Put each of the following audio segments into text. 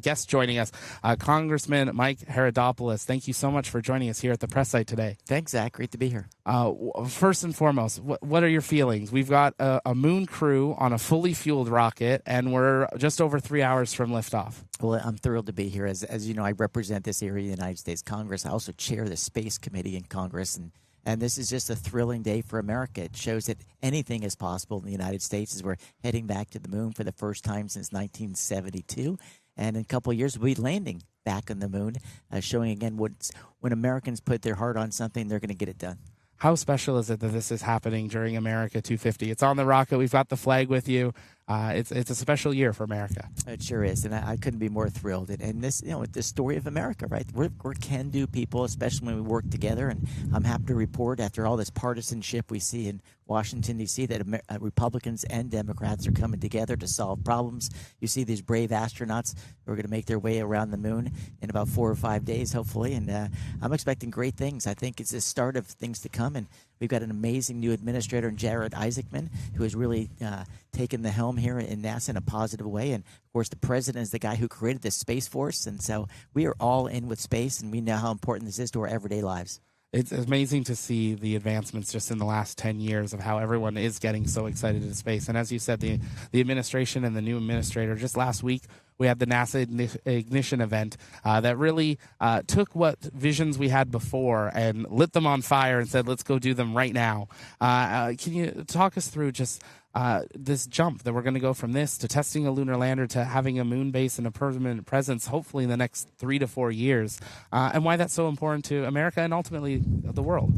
guest joining us, Congressman Mike Haridopolos. Thank you so much for joining us here at the press site today. Thanks, Zach. Great to be here. First and foremost, what are your feelings? We've got a moon crew on a fully fueled rocket, and we're just over 3 hours from liftoff. Well, I'm thrilled to be here. As you know, I represent this area of the United States Congress. I also chair the Space Committee in Congress, and this is just a thrilling day for America. It shows that anything is possible in the United States as we're heading back to the moon for the first time since 1972. And in a couple of years, we'll be landing back on the moon, showing again when Americans put their heart on something, they're going to get it done. How special is it that this is happening during America 250? It's on the rocket. We've got the flag with you. It's a special year for America. It sure is, and I couldn't be more thrilled. And this, the story of America, right? We're can-do people, especially when we work together. And I'm happy to report, after all this partisanship we see in Washington, D.C., that Republicans and Democrats are coming together to solve problems. You see these brave astronauts who are going to make their way around the moon in about 4 or 5 days, hopefully. And I'm expecting great things. I think it's the start of things to come. And we've got an amazing new administrator, Jared Isaacman, who has really taken the helm here in NASA in a positive way. And, of course, the president is the guy who created the Space Force. And so we are all in with space, and we know how important this is to our everyday lives. It's amazing to see the advancements just in the last 10 years of how everyone is getting so excited in space. And as you said, the administration and the new administrator, just last week, we had the NASA Ignition event that really took what visions we had before and lit them on fire and said, let's go do them right now. Can you talk us through just this jump that we're going to go from this to testing a lunar lander to having a moon base and a permanent presence, hopefully in the next 3 to 4 years, and why that's so important to America and ultimately the world?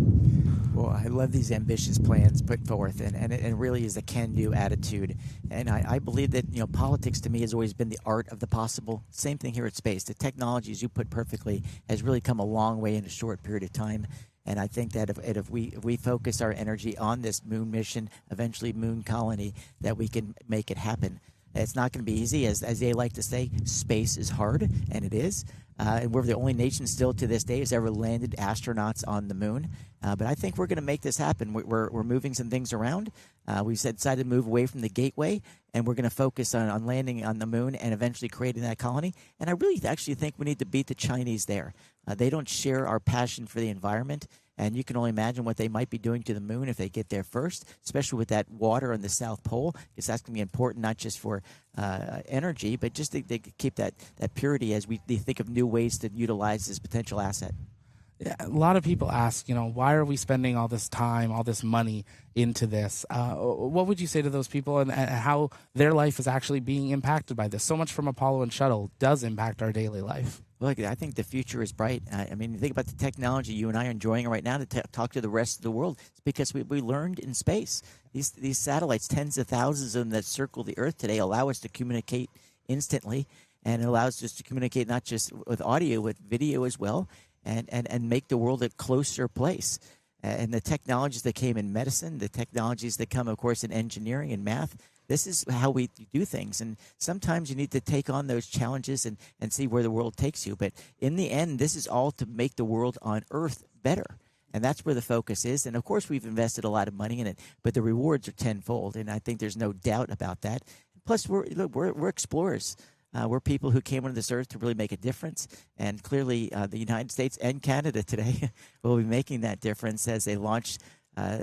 Well, I love these ambitious plans put forth, and it really is a can-do attitude. And I believe that politics to me has always been the art of the possible. Same thing here at space. The technology, as you put perfectly, has really come a long way in a short period of time. And I think that if we focus our energy on this moon mission, eventually moon colony, that we can make it happen. It's not going to be easy. As they like to say, space is hard, and it is. And we're the only nation still to this day has ever landed astronauts on the moon. But I think we're going to make this happen. We're moving some things around. We've decided to move away from the gateway, and we're going to focus on landing on the moon and eventually creating that colony. And I really actually think we need to beat the Chinese there. They don't share our passion for the environment. And you can only imagine what they might be doing to the moon if they get there first, especially with that water on the South Pole, because that's going to be important not just for energy, but just to keep that purity as we think of new ways to utilize this potential asset. Yeah, a lot of people ask, why are we spending all this time, all this money into this? What would you say to those people and how their life is actually being impacted by this? So much from Apollo and Shuttle does impact our daily life. Look, I think the future is bright. I mean, think about the technology you and I are enjoying right now to talk to the rest of the world. It's because we learned in space. These satellites, tens of thousands of them that circle the Earth today, allow us to communicate instantly, and it allows us to communicate not just with audio, but video as well, and make the world a closer place. And the technologies that came in medicine, the technologies that come, of course, in engineering and math, this is how we do things. And sometimes you need to take on those challenges and see where the world takes you. But in the end, this is all to make the world on Earth better. And that's where the focus is. And, of course, we've invested a lot of money in it, but the rewards are tenfold. And I think there's no doubt about that. Plus, we're explorers. We're people who came onto this earth to really make a difference. And clearly, the United States and Canada today will be making that difference as they launch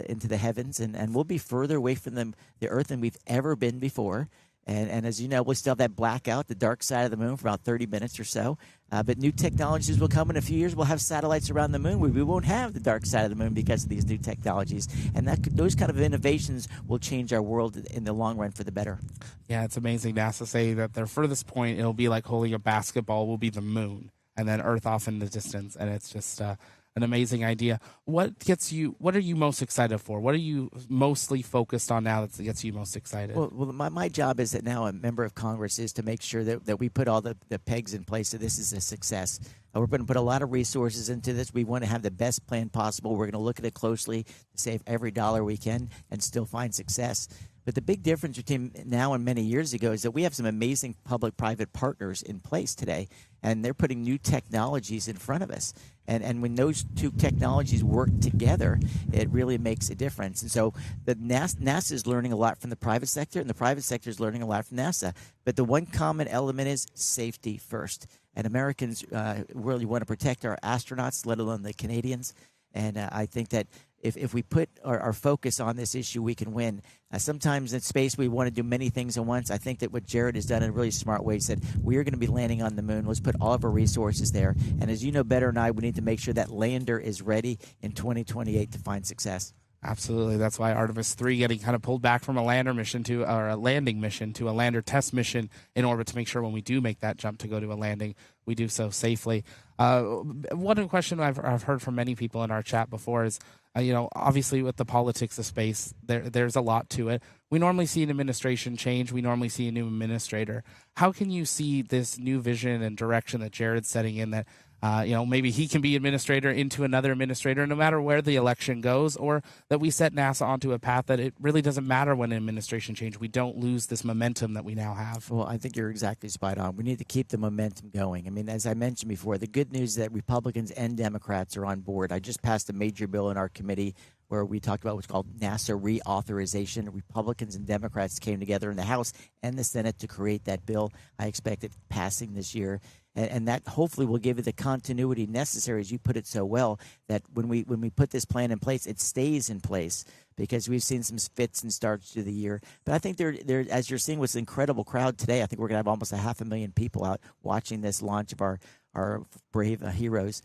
into the heavens, and we'll be further away from the Earth than we've ever been before. And as you know, we'll still have that blackout, the dark side of the moon, for about 30 minutes or so. But new technologies will come in a few years. We'll have satellites around the moon. We won't have the dark side of the moon because of these new technologies. And those kind of innovations will change our world in the long run for the better. Yeah, it's amazing. NASA say that their furthest point, it'll be like holding a basketball, will be the moon, and then Earth off in the distance. And it's just an amazing idea. What are you most excited for? What are you mostly focused on now that gets you most excited? Well, my job as now a member of Congress is to make sure that we put all the pegs in place so this is a success. We're going to put a lot of resources into this. We want to have the best plan possible. We're going to look at it closely to save every dollar we can and still find success. But the big difference between now and many years ago is that we have some amazing public-private partners in place today, and they're putting new technologies in front of us. And when those two technologies work together, it really makes a difference. And so the NASA is learning a lot from the private sector, and the private sector is learning a lot from NASA. But the one common element is safety first. And Americans really want to protect our astronauts, let alone the Canadians. And I think that if we put our focus on this issue, we can win. Sometimes in space, we want to do many things at once. I think that what Jared has done in a really smart way said, we are going to be landing on the moon. Let's put all of our resources there. And as you know better than I, we need to make sure that lander is ready in 2028 to find success. Absolutely. That's why Artemis II getting kind of pulled back from a lander mission or a landing mission to a lander test mission in orbit to make sure when we do make that jump to go to a landing, we do so safely. One question I've heard from many people in our chat before is, obviously with the politics of space, there's a lot to it. We normally see an administration change. We normally see a new administrator. How can you see this new vision and direction that Jared's setting in that, maybe he can be administrator into another administrator no matter where the election goes, or that we set NASA onto a path that it really doesn't matter when an administration changes. We don't lose this momentum that we now have. Well, I think you're exactly spot on. We need to keep the momentum going. I mean, as I mentioned before, the good news is that Republicans and Democrats are on board. I just passed a major bill in our committee where we talked about what's called NASA Reauthorization. Republicans and Democrats came together in the House and the Senate to create that bill. I expect it passing this year. And that hopefully will give it the continuity necessary, as you put it so well, that when we put this plan in place, it stays in place, because we've seen some fits and starts through the year. But I think there, as you're seeing with this incredible crowd today, I think we're going to have almost 500,000 people out watching this launch of our brave heroes.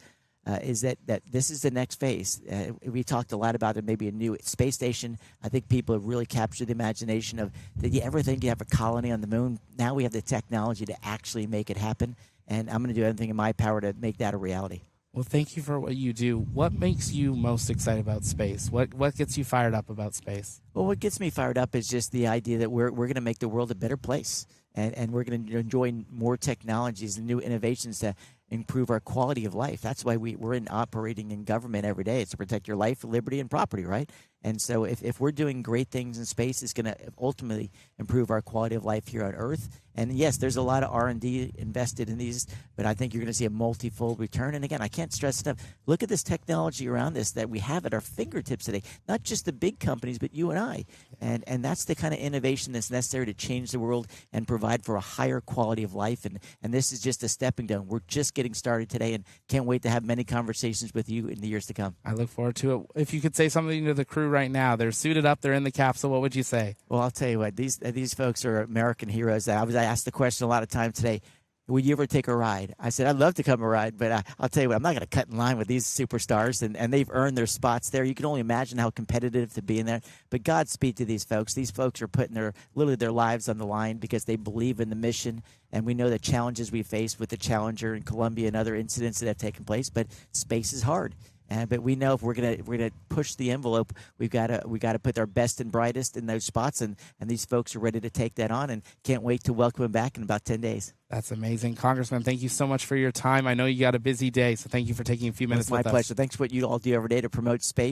Is that this is the next phase. We talked a lot about it, maybe a new space station. I think people have really captured the imagination of, did you ever think you have a colony on the moon? Now we have the technology to actually make it happen. And I'm going to do everything in my power to make that a reality. Well, thank you for what you do. What makes you most excited about space? What gets you fired up about space? Well, what gets me fired up is just the idea that we're going to make the world a better place. And we're going to enjoy more technologies and new innovations to improve our quality of life. That's why we're operating in government every day. It's to protect your life, liberty, and property, right? And so if we're doing great things in space, it's going to ultimately improve our quality of life here on Earth. And yes, there's a lot of R&D invested in these, but I think you're going to see a multifold return. And again, I can't stress enough, look at this technology around us that we have at our fingertips today, not just the big companies, but you and I. And that's the kind of innovation that's necessary to change the world and provide for a higher quality of life. And this is just a stepping stone. We're just getting started today, and can't wait to have many conversations with you in the years to come. I look forward to it. If you could say something to the crew right now, they're suited up, they're in the capsule, what would you say? Well, I'll tell you what, these folks are American heroes. I asked the question a lot of times today, would you ever take a ride? I said, I'd love to come a ride, but I'll tell you what, I'm not going to cut in line with these superstars, and they've earned their spots there. You can only imagine how competitive to be in there. But Godspeed to these folks. These folks are putting literally their lives on the line because they believe in the mission. And we know the challenges we face with the Challenger in Columbia and other incidents that have taken place. But space is hard. But we know if we're gonna push the envelope, we got to put our best and brightest in those spots, and these folks are ready to take that on, and can't wait to welcome them back in about 10 days. That's amazing. Congressman, thank you so much for your time. I know you got a busy day, so thank you for taking a few minutes with us. It's my pleasure. Thanks for what you all do every day to promote space.